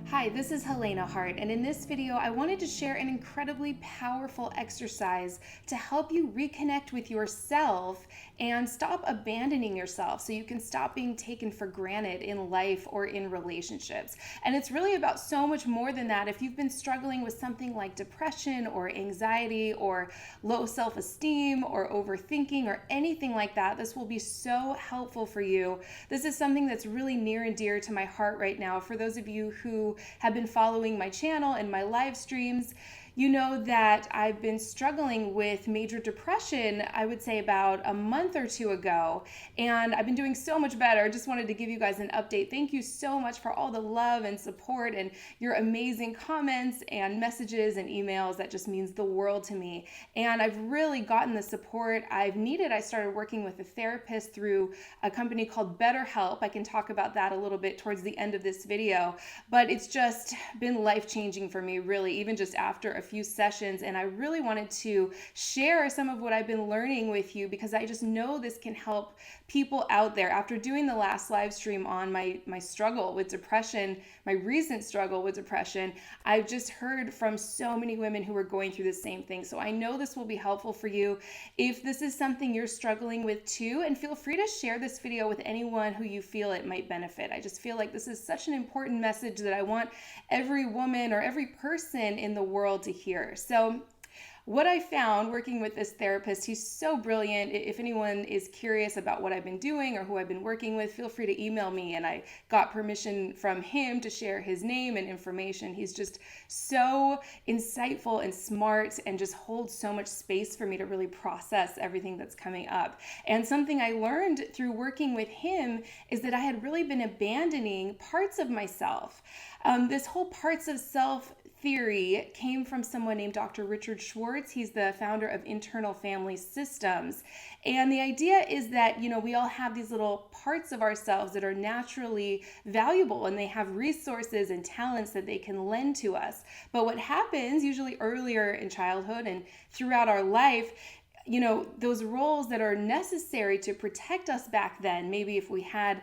Hi, this is Helena Hart, and in this video, I wanted to share an incredibly powerful exercise to help you reconnect with yourself and stop abandoning yourself so you can stop being taken for granted in life or in relationships. And it's really about so much more than that. If you've been struggling with something like depression or anxiety or low self-esteem or overthinking or anything like that, this will be so helpful for you. This is something that's really near and dear to my heart right now. For those of you who have been following my channel and my live streams, you know that I've been struggling with major depression, I would say about a month or two ago, and I've been doing so much better. I just wanted to give you guys an update. Thank you so much for all the love and support and your amazing comments and messages and emails. That just means the world to me. And I've really gotten the support I've needed. I started working with a therapist through a company called BetterHelp. I can talk about that a little bit towards the end of this video, but it's just been life-changing for me, really, even just after a few sessions. And I really wanted to share some of what I've been learning with you because I just know this can help people out there. After doing the last live stream on my struggle with depression, my recent struggle with depression, I've just heard from so many women who are going through the same thing. So I know this will be helpful for you if this is something you're struggling with too. And feel free to share this video with anyone who you feel it might benefit. I just feel like this is such an important message that I want every woman or every person in the world to hear. So what I found working with this therapist, he's so brilliant. If anyone is curious about what I've been doing or who I've been working with, feel free to email me, and I got permission from him to share his name and information. He's just so insightful and smart and just holds so much space for me to really process everything that's coming up. And something I learned through working with him is that I had really been abandoning parts of myself. This whole parts of self theory came from someone named Dr. Richard Schwartz. He's the founder of Internal Family Systems. And the idea is that, we all have these little parts of ourselves that are naturally valuable and they have resources and talents that they can lend to us. But what happens usually earlier in childhood and throughout our life, those roles that are necessary to protect us back then, maybe if we had,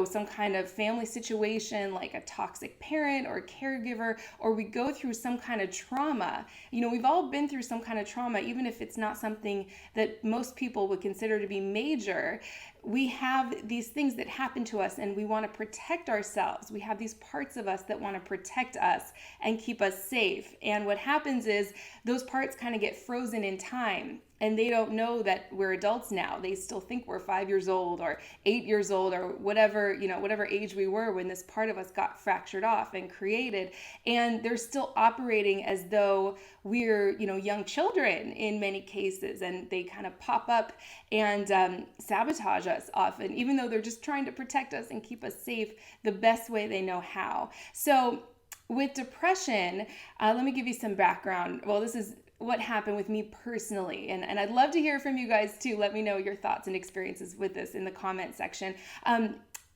some kind of family situation like a toxic parent or a caregiver, or we go through some kind of trauma. We've all been through some kind of trauma, even if it's not something that most people would consider to be major. We have these things that happen to us and we want to protect ourselves. We have these parts of us that want to protect us and keep us safe. And what happens is those parts kind of get frozen in time. And they don't know that we're adults now. They still think we're 5 years old or 8 years old or whatever age we were when this part of us got fractured off and created. And they're still operating as though we're, young children in many cases. And they kind of pop up and sabotage us often, even though they're just trying to protect us and keep us safe the best way they know how. So with depression, let me give you some background. Well, this is what happened with me personally. And I'd love to hear from you guys too. Let me know your thoughts and experiences with this in the comment section.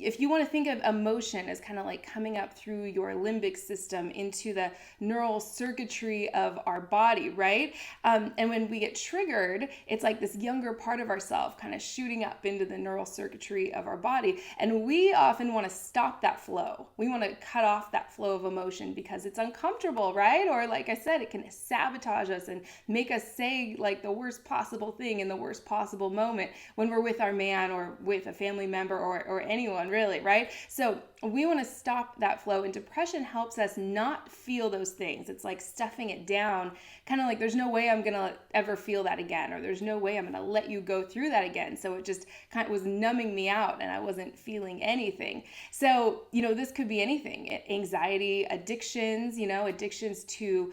If you want to think of emotion as kind of like coming up through your limbic system into the neural circuitry of our body, right? And when we get triggered, it's like this younger part of ourselves kind of shooting up into the neural circuitry of our body. And we often want to stop that flow. We want to cut off that flow of emotion because it's uncomfortable, right? Or like I said, it can sabotage us and make us say like the worst possible thing in the worst possible moment when we're with our man or with a family member or anyone, really, right? So we want to stop that flow, and depression helps us not feel those things. It's like stuffing it down, kind of like there's no way I'm going to ever feel that again, or there's no way I'm going to let you go through that again. So it just kind of was numbing me out and I wasn't feeling anything. So, this could be anything: anxiety, addictions, addictions to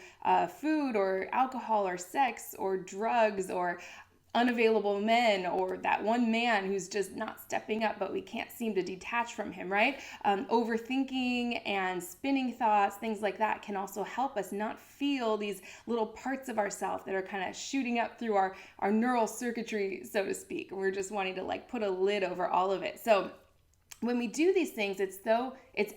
food or alcohol or sex or drugs or unavailable men, or that one man who's just not stepping up, but we can't seem to detach from him, right? Overthinking and spinning thoughts, things like that can also help us not feel these little parts of ourselves that are kind of shooting up through our neural circuitry, so to speak. We're just wanting to like put a lid over all of it. So When we do these things, it's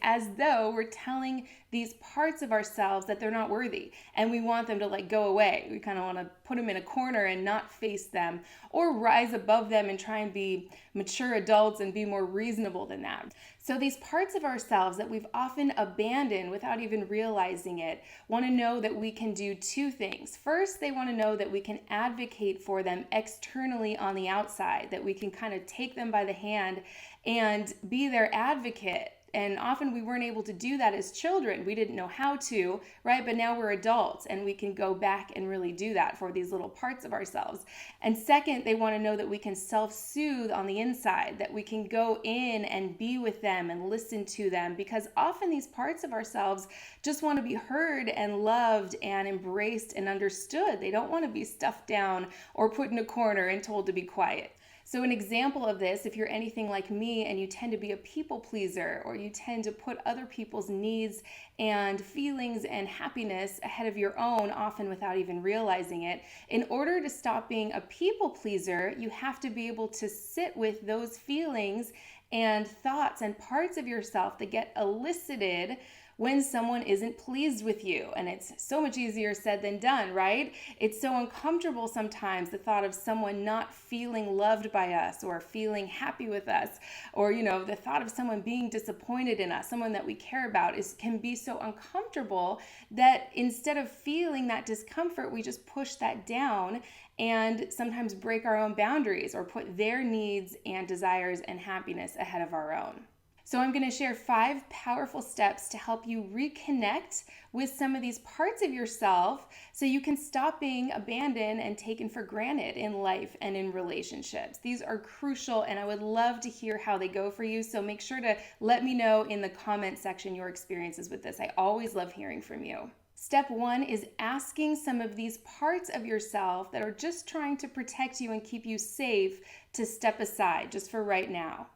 as though we're telling these parts of ourselves that they're not worthy, and we want them to like go away. We kind of want to put them in a corner and not face them, or rise above them and try and be mature adults and be more reasonable than that. So these parts of ourselves that we've often abandoned without even realizing it want to know that we can do two things. First, they want to know that we can advocate for them externally on the outside, that we can kind of take them by the hand and be their advocate. And often we weren't able to do that as children. We didn't know how to, right? But now we're adults and we can go back and really do that for these little parts of ourselves. And second, they want to know that we can self-soothe on the inside, that we can go in and be with them and listen to them, because often these parts of ourselves just want to be heard and loved and embraced and understood. They don't want to be stuffed down or put in a corner and told to be quiet. So an example of this, if you're anything like me and you tend to be a people pleaser, or you tend to put other people's needs and feelings and happiness ahead of your own, often without even realizing it, in order to stop being a people pleaser, you have to be able to sit with those feelings and thoughts and parts of yourself that get elicited when someone isn't pleased with you. And it's so much easier said than done, right? It's so uncomfortable sometimes, the thought of someone not feeling loved by us or feeling happy with us, or the thought of someone being disappointed in us, someone that we care about, can be so uncomfortable that instead of feeling that discomfort, we just push that down and sometimes break our own boundaries or put their needs and desires and happiness ahead of our own. So I'm going to share 5 powerful steps to help you reconnect with some of these parts of yourself so you can stop being abandoned and taken for granted in life and in relationships. These are crucial, and I would love to hear how they go for you. So make sure to let me know in the comment section your experiences with this. I always love hearing from you. Step 1 is asking some of these parts of yourself that are just trying to protect you and keep you safe to step aside just for right now.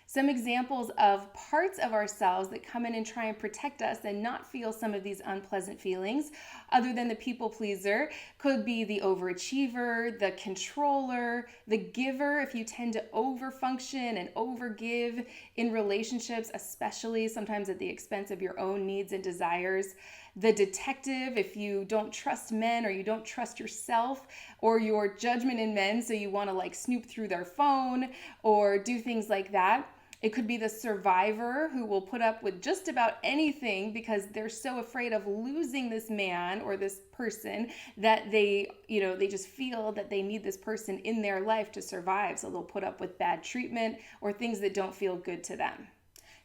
Some examples of parts of ourselves that come in and try and protect us and not feel some of these unpleasant feelings, other than the people pleaser, could be the overachiever, the controller, the giver, if you tend to overfunction and overgive in relationships, especially sometimes at the expense of your own needs and desires. The detective, if you don't trust men or you don't trust yourself or your judgment in men, so you want to like snoop through their phone or do things like that. It could be the survivor who will put up with just about anything because they're so afraid of losing this man or this person that they just feel that they need this person in their life to survive. So they'll put up with bad treatment or things that don't feel good to them.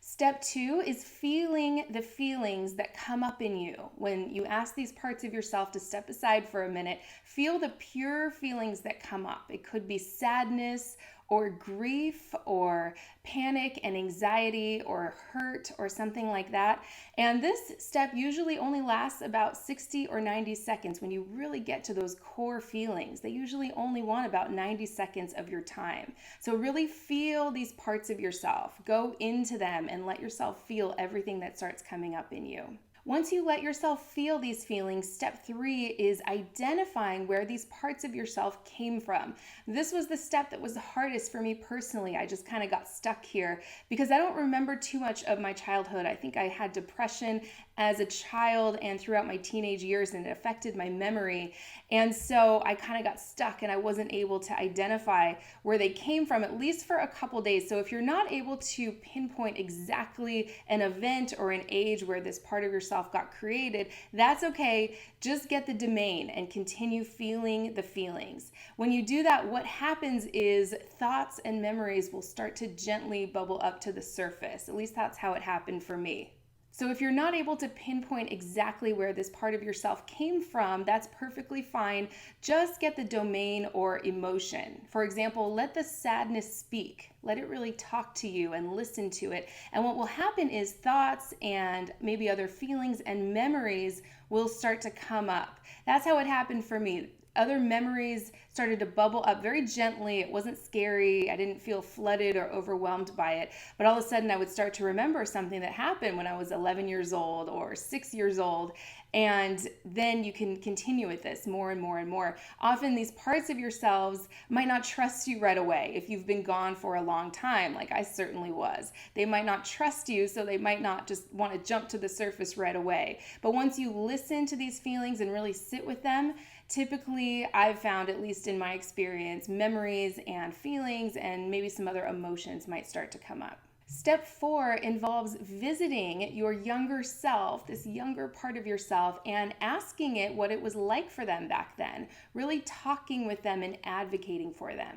Step 2 is feeling the feelings that come up in you. When you ask these parts of yourself to step aside for a minute, feel the pure feelings that come up. It could be sadness or grief or panic and anxiety or hurt or something like that. And this step usually only lasts about 60 or 90 seconds when you really get to those core feelings. They usually only want about 90 seconds of your time. So really feel these parts of yourself. Go into them and let yourself feel everything that starts coming up in you. Once you let yourself feel these feelings, step 3 is identifying where these parts of yourself came from. This was the step that was the hardest for me personally. I just kind of got stuck here because I don't remember too much of my childhood. I think I had depression as a child and throughout my teenage years, and it affected my memory. And so I kind of got stuck and I wasn't able to identify where they came from, at least for a couple days. So if you're not able to pinpoint exactly an event or an age where this part of yourself got created, that's okay. Just get the domain and continue feeling the feelings. When you do that, what happens is thoughts and memories will start to gently bubble up to the surface. At least that's how it happened for me. So if you're not able to pinpoint exactly where this part of yourself came from, that's perfectly fine. Just get the domain or emotion. For example, let the sadness speak. Let it really talk to you and listen to it. And what will happen is thoughts and maybe other feelings and memories will start to come up. That's how it happened for me. other memories started to bubble up very gently. It wasn't scary. I didn't feel flooded or overwhelmed by it. But all of a sudden, I would start to remember something that happened when I was 11 years old or 6 years old. And then you can continue with this more and more and more. Often these parts of yourselves might not trust you right away if you've been gone for a long time, like I certainly was. They might not trust you, so they might not just want to jump to the surface right away. But once you listen to these feelings and really sit with them, typically I've found, at least in my experience, memories and feelings and maybe some other emotions might start to come up. Step 4 involves visiting your younger self, this younger part of yourself, and asking it what it was like for them back then, really talking with them and advocating for them.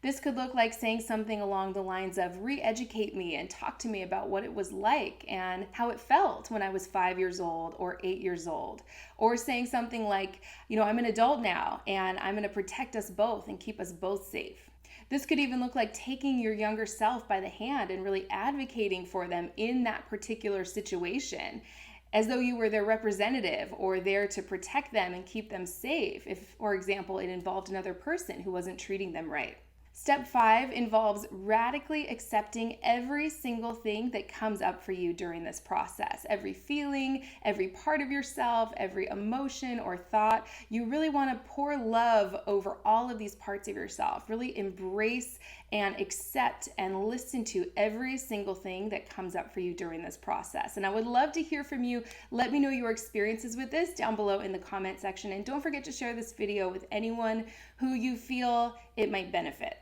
This could look like saying something along the lines of, re-educate me and talk to me about what it was like and how it felt when I was 5 years old or 8 years old. Or saying something like, I'm an adult now and I'm going to protect us both and keep us both safe. This could even look like taking your younger self by the hand and really advocating for them in that particular situation, as though you were their representative or there to protect them and keep them safe if, for example, it involved another person who wasn't treating them right. Step 5 involves radically accepting every single thing that comes up for you during this process. Every feeling, every part of yourself, every emotion or thought. You really want to pour love over all of these parts of yourself. Really embrace and accept and listen to every single thing that comes up for you during this process. And I would love to hear from you. Let me know your experiences with this down below in the comment section. And don't forget to share this video with anyone who you feel it might benefit.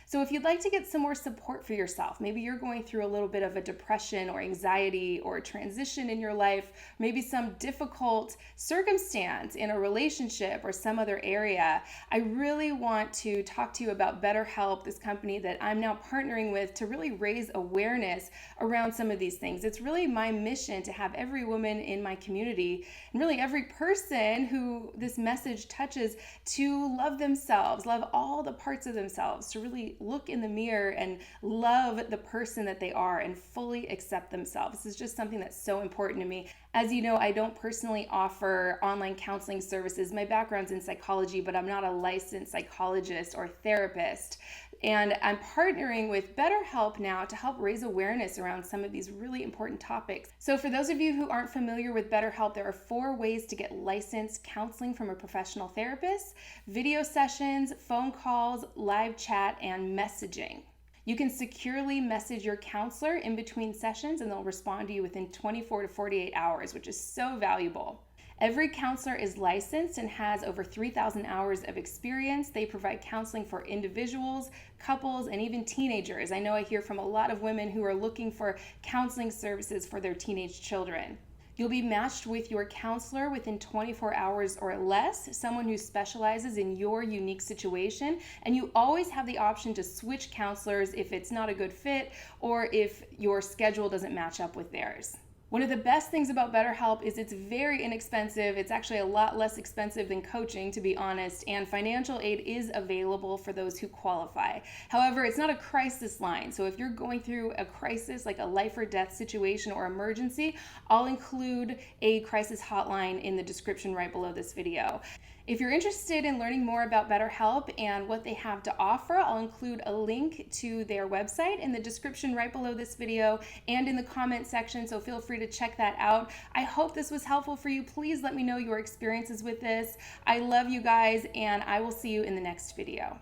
So if you'd like to get some more support for yourself, maybe you're going through a little bit of a depression or anxiety or a transition in your life, maybe some difficult circumstance in a relationship or some other area, I really want to talk to you about BetterHelp, this company that I'm now partnering with to really raise awareness around some of these things. It's really my mission to have every woman in my community and really every person who this message touches to love themselves, love all the parts of themselves, to really look in the mirror and love the person that they are and fully accept themselves. This is just something that's so important to me. As you know, I don't personally offer online counseling services. My background's in psychology, but I'm not a licensed psychologist or therapist. And I'm partnering with BetterHelp now to help raise awareness around some of these really important topics. So for those of you who aren't familiar with BetterHelp, there are 4 ways to get licensed counseling from a professional therapist: video sessions, phone calls, live chat, and messaging. You can securely message your counselor in between sessions and they'll respond to you within 24 to 48 hours, which is so valuable. Every counselor is licensed and has over 3,000 hours of experience. They provide counseling for individuals, couples, and even teenagers. I know I hear from a lot of women who are looking for counseling services for their teenage children. You'll be matched with your counselor within 24 hours or less, someone who specializes in your unique situation, and you always have the option to switch counselors if it's not a good fit or if your schedule doesn't match up with theirs. One of the best things about BetterHelp is it's very inexpensive. It's actually a lot less expensive than coaching, to be honest, and financial aid is available for those who qualify. However, it's not a crisis line. So if you're going through a crisis, like a life or death situation or emergency, I'll include a crisis hotline in the description right below this video. If you're interested in learning more about BetterHelp and what they have to offer, I'll include a link to their website in the description right below this video and in the comment section, so feel free to check that out. I hope this was helpful for you. Please let me know your experiences with this. I love you guys, and I will see you in the next video.